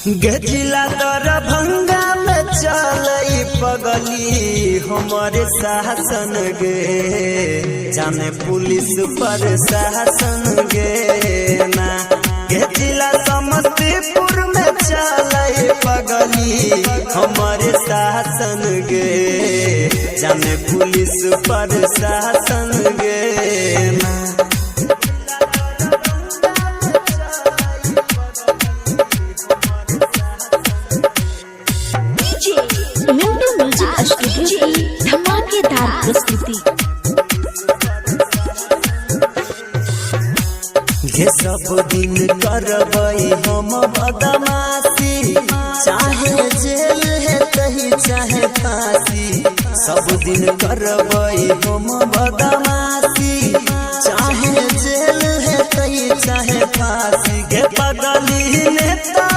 गजिला दरभंगा में चलई पगली हमारे शासन गे, जाने पुलिस पर शासन गे ना। गजिला समस्तीपुर में चलई पगली हमारे शासन गे, जाने पुलिस पर शासन गे ना। धमाकेदार प्रस्तुति ये सब दिन करबई हम बदमाशी, चाहे जेल है कहीं चाहे फांसी। सब दिन करबई हम बदमाशी, चाहे जेल है कहीं चाहे फांसी। गे पगली नेता